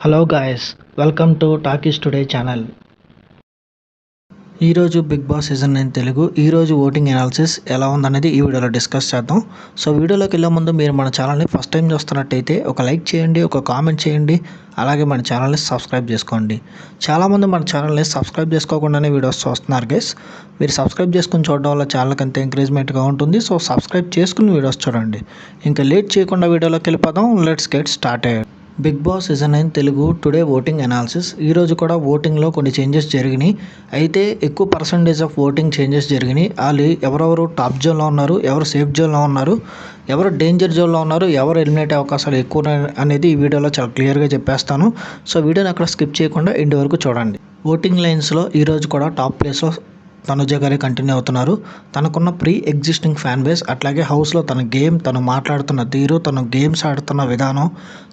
Hello guys, welcome to talkies today channel. ఈరోజు big Boss season 9 Telugu ఈరోజు voting analysis ఎలా ఉందనేది ఈ వీడియోలో డిస్కస్ చేద్దాం. సో వీడియోలోకి వెళ్ళే ముందు మీరు మన ఛానల్ని ఫస్ట్ టైం చూస్తున్నట్టయితే ఒక లైక్ చేయండి, ఒక కామెంట్ చేయండి, అలాగే మన ఛానల్ని సబ్స్క్రైబ్ చేసుకోండి. చాలామంది మన ఛానల్ని సబ్స్క్రైబ్ చేసుకోకుండానే వీడియోస్ చూస్తున్నారు గైస్. మీరు సబ్స్క్రైబ్ చేసుకుని చూడడం వల్ల ఛానల్కి అంత ఎంకరేజ్మెంట్గా ఉంటుంది. సో సబ్స్క్రైబ్ చేసుకుని వీడియోస్ చూడండి. ఇంకా లేట్ చేయకుండా వీడియోలోకి వెళ్ళిపోదాం. Let's get started. Bigg Boss season 9 Telugu today voting analysis. ఈరోజు కూడా ఓటింగ్లో కొన్ని చేంజెస్ జరిగినాయి. అయితే ఎక్కువ పర్సంటేజ్ ఆఫ్ ఓటింగ్ చేంజెస్ జరిగినాయి. వాళ్ళు ఎవరెవరు టాప్ జోన్లో ఉన్నారు, ఎవరు సేఫ్ జోన్లో ఉన్నారు, ఎవరు డేంజర్ జోన్లో ఉన్నారు, ఎవరు ఎలిమినేట్ అవకాశాలు ఎక్కువ అనేది ఈ వీడియోలో చాలా క్లియర్గా చెప్పేస్తాను. సో వీడియోని అక్కడ స్కిప్ చేయకుండా ఎండ్ వరకు చూడండి. ఓటింగ్ లైన్స్లో ఈరోజు కూడా టాప్ ప్లేస్లో తనుజ గారే కంటిన్యూ అవుతున్నారు. తనకున్న ప్రీ ఎగ్జిస్టింగ్ ఫ్యాన్ బేస్, అట్లాగే హౌస్లో తన గేమ్, తను మాట్లాడుతున్న తీరు, తను గేమ్స్ ఆడుతున్న విధానం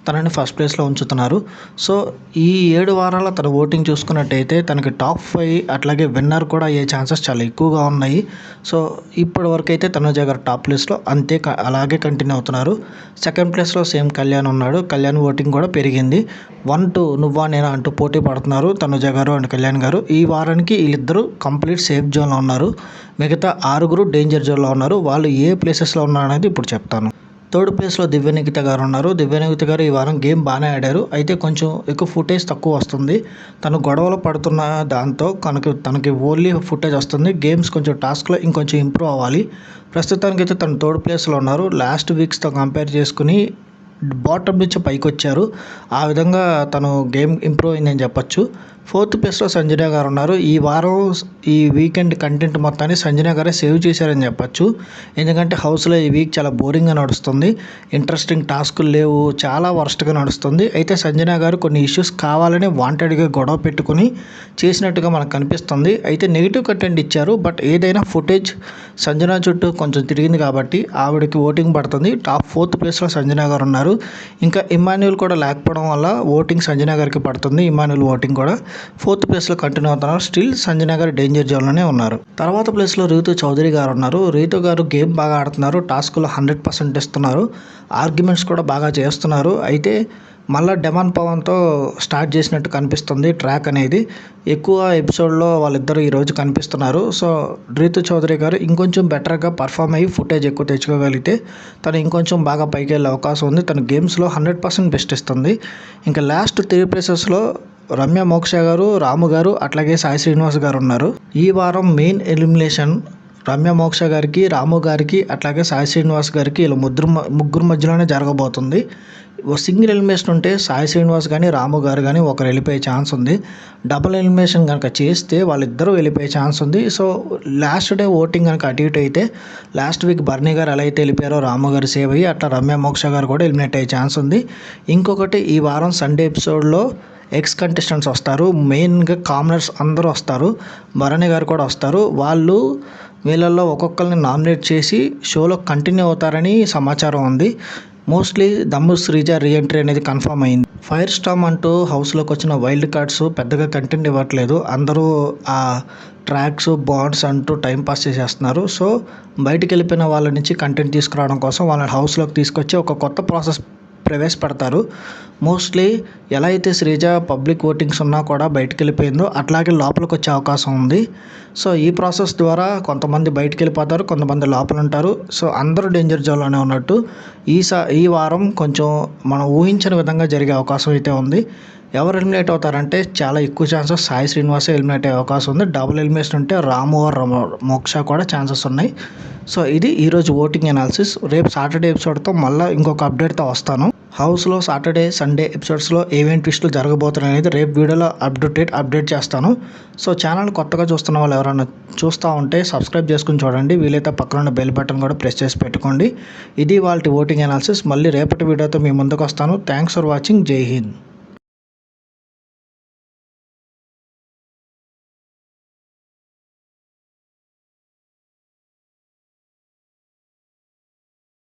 తనని ఫస్ట్ ప్లేస్లో ఉంచుతున్నారు. సో ఈ 7 వారాల తన ఓటింగ్ చూసుకున్నట్టయితే తనకి టాప్ 5 అట్లాగే విన్నర్ కూడా అయ్యే ఛాన్సెస్ చాలా ఎక్కువగా ఉన్నాయి. సో ఇప్పటి వరకు అయితే తనుజ గారు టాప్ ప్లేస్లో అలాగే కంటిన్యూ అవుతున్నారు. సెకండ్ ప్లేస్లో సేమ్ కళ్యాణ్ ఉన్నాడు. కళ్యాణ్ ఓటింగ్ కూడా పెరిగింది. 1-2 నువ్వా నేనా అంటూ పోటీ పడుతున్నారు తనుజ గారు అండ్ కళ్యాణ్ గారు. ఈ వారానికి వీళ్ళిద్దరూ కంప్లీట్ సేఫ్ జోన్లో ఉన్నారు. మిగతా 6 డేంజర్ జోన్లో ఉన్నారు. వాళ్ళు ఏ ప్లేసెస్లో ఉన్నారనేది ఇప్పుడు చెప్తాను. థర్డ్ ప్లేస్లో దివ్యనిఖిత గారు ఉన్నారు. దివ్యనిఖిత గారు ఈ వారం గేమ్ బాగానే ఆడారు. అయితే కొంచెం ఎక్కువ ఫుటేజ్ తక్కువ వస్తుంది. తను గొడవలు పడుతున్న దాంతో తనకి ఓన్లీ ఫుటేజ్ వస్తుంది. గేమ్స్ కొంచెం టాస్క్లో ఇంకొంచెం ఇంప్రూవ్ అవ్వాలి. ప్రస్తుతానికైతే తను థర్డ్ ప్లేస్లో ఉన్నారు. లాస్ట్ వీక్స్తో కంపేర్ చేసుకుని బాటమ్ నుంచి పైకి వచ్చారు. ఆ విధంగా తను గేమ్ ఇంప్రూవ్ అయిందని చెప్పొచ్చు. ఫోర్త్ ప్లేస్లో సంజన గారు ఉన్నారు. ఈ వారం ఈ వీకెండ్ కంటెంట్ మొత్తాన్ని సంజన గారే సేవ్ చేశారని చెప్పొచ్చు. ఎందుకంటే హౌస్లో ఈ వీక్ చాలా బోరింగ్గా నడుస్తుంది. ఇంట్రెస్టింగ్ టాస్కులు లేవు, చాలా వర్స్ట్గా నడుస్తుంది. అయితే సంజన గారు కొన్ని ఇష్యూస్ కావాలని వాంటెడ్గా గొడవ పెట్టుకుని చేసినట్టుగా మనకు కనిపిస్తుంది. అయితే నెగిటివ్ కంటెంట్ ఇచ్చారు. బట్ ఏదైనా ఫుటేజ్ సంజన చుట్టూ కొంచెం తిరిగింది కాబట్టి ఆవిడకి ఓటింగ్ పడుతుంది. టాప్ 4th ప్లేస్లో సంజన గారు ఉన్నారు. ఇంకా ఇమాన్యుల్ కూడా లేకపోవడం వల్ల ఓటింగ్ సంజన గారికి పడుతుంది. ఇమాన్యుల్ ఓటింగ్ కూడా 4th ప్లేస్లో కంటిన్యూ అవుతున్నారు. స్టిల్ సంజన గారు డేంజర్ జోన్లోనే ఉన్నారు. తర్వాత ప్లేస్లో రీతు చౌదరి గారు ఉన్నారు. రీతు గారు గేమ్ బాగా ఆడుతున్నారు. టాస్క్లో 100% ఇస్తున్నారు. ఆర్గ్యుమెంట్స్ కూడా బాగా చేస్తున్నారు. అయితే మళ్ళీ డెమాన్ పవన్తో స్టార్ట్ చేసినట్టు కనిపిస్తుంది ట్రాక్ అనేది. ఎక్కువ ఎపిసోడ్లో వాళ్ళిద్దరూ ఈరోజు కనిపిస్తున్నారు. సో రీతు చౌదరి గారు ఇంకొంచెం బెటర్గా పర్ఫామ్ అయ్యి ఫుటేజ్ ఎక్కువ తెచ్చుకోగలిగితే తను ఇంకొంచెం బాగా పైకి వెళ్ళే అవకాశం ఉంది. తన గేమ్స్లో 100% బెస్ట్ ఇస్తుంది. ఇంకా లాస్ట్ 3 ప్లేసెస్లో రమ్య మోక్ష గారు, రాము గారు, అట్లాగే సాయి శ్రీనివాస్ గారు ఉన్నారు. ఈ వారం మెయిన్ ఎలిమినేషన్ రమ్య మోక్ష గారికి, రాము గారికి, అట్లాగే సాయి శ్రీనివాస్ గారికి వీళ్ళు ముగ్గురు మధ్యలోనే జరగబోతుంది. సింగిల్ ఎలిమినేషన్ ఉంటే సాయి శ్రీనివాస్ కానీ రాము గారు కానీ ఒకరు వెళ్ళిపోయే ఛాన్స్ ఉంది. డబుల్ ఎలిమినేషన్ కనుక చేస్తే వాళ్ళిద్దరూ వెళ్ళిపోయే ఛాన్స్ ఉంది. సో లాస్ట్ డే ఓటింగ్ కనుక అటు ఇటు అయితే లాస్ట్ వీక్ బర్నీ గారు ఎలా అయితే వెళ్ళిపోయారో రాము గారు సేవ్ అయ్యి అట్లా రమ్య మోక్ష గారు కూడా ఎలిమినేట్ అయ్యే ఛాన్స్ ఉంది. ఇంకొకటి ఈ వారం సండే ఎపిసోడ్లో ఎక్స్ కంటెస్టెంట్స్ వస్తారు. మెయిన్గా కామనర్స్ అందరూ వస్తారు. భరణి గారు కూడా వస్తారు. వాళ్ళు వీళ్ళల్లో ఒక్కొక్కరిని నామినేట్ చేసి షోలో కంటిన్యూ అవుతారని సమాచారం ఉంది. మోస్ట్లీ దమ్ము శ్రీజ రీఎంట్రీ అనేది కన్ఫర్మ్ అయింది. ఫైర్ స్టామ్ అంటూ హౌస్లోకి వచ్చిన వైల్డ్ కార్డ్స్ పెద్దగా కంటెంట్ ఇవ్వట్లేదు. అందరూ ఆ ట్రాక్స్ బాండ్స్ అంటూ టైంపాస్ చేసేస్తున్నారు. సో బయటికి వెళ్ళిపోయిన వాళ్ళ నుంచి కంటెంట్ తీసుకురావడం కోసం వాళ్ళని హౌస్లోకి తీసుకొచ్చి ఒక కొత్త ప్రాసెస్ ప్రవేశపెడతారు. మోస్ట్లీ ఎలా అయితే శ్రీజ పబ్లిక్ ఓటింగ్స్ ఉన్నా కూడా బయటికి వెళ్ళిపోయిందో అట్లాగే లోపలికి వచ్చే అవకాశం ఉంది. సో ఈ ప్రాసెస్ ద్వారా కొంతమంది బయటికి వెళ్ళిపోతారు, కొంతమంది లోపల ఉంటారు. సో అందరూ డేంజర్ జోన్లోనే ఉన్నట్టు ఈ వారం కొంచెం మనం ఊహించిన విధంగా జరిగే అవకాశం అయితే ఉంది. ఎవరు ఎలిమినేట్ అవుతారంటే చాలా ఎక్కువ ఛాన్సెస్ సాయి శ్రీనివాసే ఎలిమినేట్ అయ్యే అవకాశం ఉంది. డబుల్ ఎలిమినేషన్ ఉంటే రాము మోక్ష కూడా ఛాన్సెస్ ఉన్నాయి. సో ఇది ఈరోజు ఓటింగ్ అనాలిసిస్. రేపు సాటర్డే ఎపిసోడ్తో మళ్ళీ ఇంకొక అప్డేట్తో వస్తాను. హౌస్లో సాటర్డే సండే ఎపిసోడ్స్లో ఏమేమి ట్విస్టులు జరగబోతున్నాయి అనేది రేపు వీడియోలో అప్డేట్ చేస్తాను. సో ఛానల్ కొత్తగా చూస్తున్న వాళ్ళు ఎవరైనా చూస్తూ ఉంటే సబ్స్క్రైబ్ చేసుకుని చూడండి. వీలైతే పక్కన ఉన్న బెల్ బటన్ కూడా ప్రెస్ చేసి పెట్టుకోండి. ఇది వాళ్ళ ఓటింగ్ అనాలిసిస్. మళ్ళీ రేపటి వీడియోతో మీ ముందుకు వస్తాను. Thanks for watching. జై హింద్.